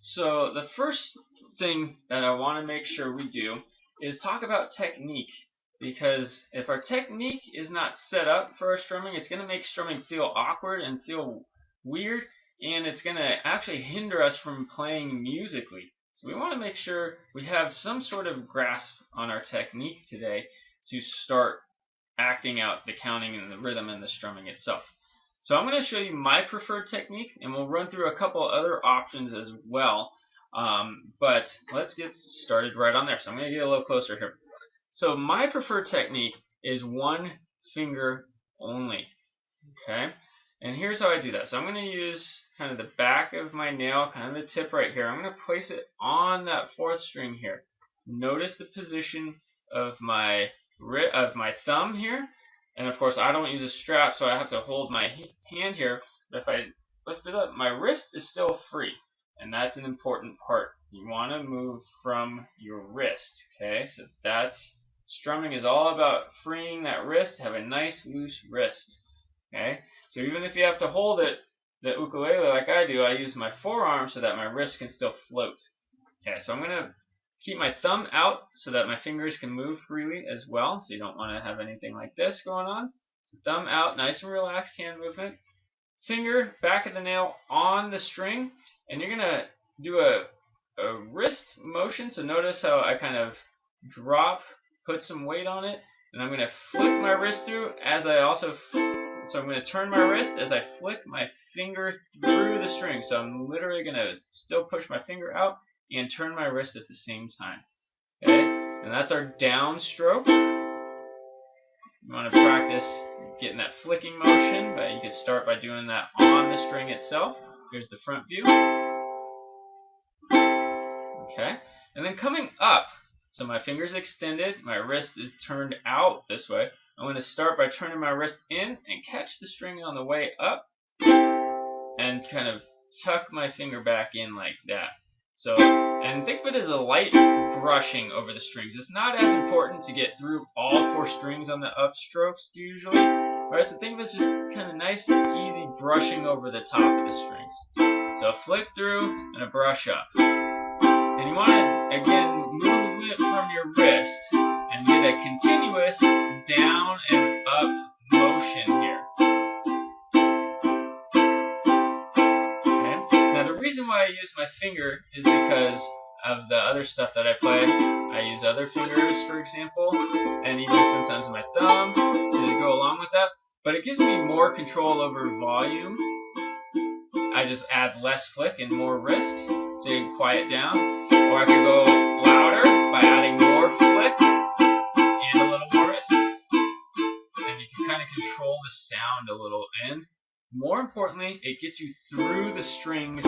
So the first thing that I want to make sure we do is talk about technique, because if our technique is not set up for our strumming, it's going to make strumming feel awkward and feel weird, and it's going to actually hinder us from playing musically. So we want to make sure we have some sort of grasp on our technique today to start acting out the counting and the rhythm and the strumming itself. So I'm going to show you my preferred technique, and we'll run through a couple other options as well. But let's get started right on there. So I'm going to get a little closer here. So my preferred technique is one finger only. Okay, and here's how I do that. So I'm going to use kind of the back of my nail, kind of the tip right here. I'm going to place it on that fourth string here. Notice the position of my thumb here. And of course, I don't use a strap, so I have to hold my hand here. But if I lift it up, my wrist is still free. And that's an important part. You want to move from your wrist. Okay, so strumming is all about freeing that wrist. Have a nice loose wrist. Okay, so even if you have to hold it, the ukulele like I do, I use my forearm so that my wrist can still float. Okay, so I'm going to keep my thumb out so that my fingers can move freely as well. So you don't want to have anything like this going on. So thumb out, nice and relaxed hand movement. Finger, back of the nail on the string. And you're going to do a wrist motion. So notice how I kind of drop, put some weight on it. And I'm going to flick my wrist through as I also... So I'm going to turn my wrist as I flick my finger through the string. So I'm literally going to still push my finger out and turn my wrist at the same time. Okay, and that's our down stroke. You want to practice getting that flicking motion, but you can start by doing that on the string itself. Here's the front view. Okay, and then coming up, so my finger's extended, my wrist is turned out this way. I'm going to start by turning my wrist in and catch the string on the way up and kind of tuck my finger back in like that. So, and think of it as a light brushing over the strings. It's not as important to get through all four strings on the upstrokes usually. Right, so think of it as just kind of nice, easy brushing over the top of the strings. So a flick through and a brush up. And you want to, again, move it from your wrist and get a continuous down and up motion here. The reason why I use my finger is because of the other stuff that I play. I use other fingers, for example, and even sometimes my thumb to go along with that. But it gives me more control over volume. I just add less flick and more wrist to quiet down. Or I could go louder by adding more flick and a little more wrist. And you can kind of control the sound a little. And more importantly, it gets you through the strings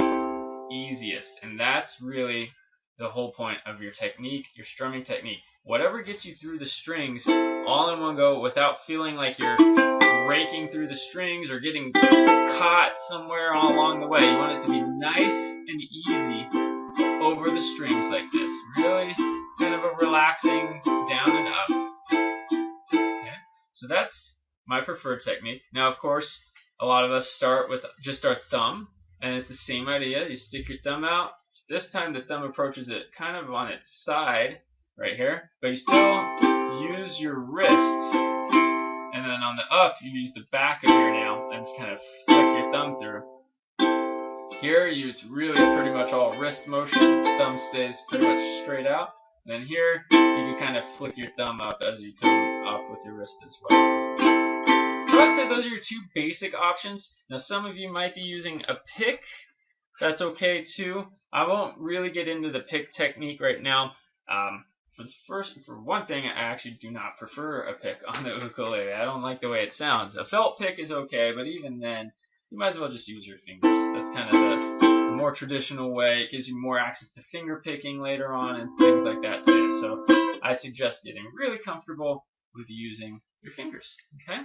easiest, and that's really the whole point of your technique, your strumming technique. Whatever gets you through the strings all in one go without feeling like you're raking through the strings or getting caught somewhere all along the way. You want it to be nice and easy over the strings like this. Really kind of a relaxing down and up. Okay, so that's my preferred technique. Now, of course, a lot of us start with just our thumb, and it's the same idea. You stick your thumb out. This time the thumb approaches it kind of on its side right here, but you still use your wrist, and then on the up you use the back of your nail and kind of flick your thumb through. Here it's really pretty much all wrist motion. Thumb stays pretty much straight out. And then here you can kind of flick your thumb up as you come up with your wrist as well. So I'd say those are your two basic options. Now some of you might be using a pick. That's okay too. I won't really get into the pick technique right now. For one thing, I actually do not prefer a pick on the ukulele. I don't like the way it sounds. A felt pick is okay, but even then, you might as well just use your fingers. That's kind of the more traditional way. It gives you more access to finger picking later on and things like that too. So I suggest getting really comfortable with using your fingers. Okay?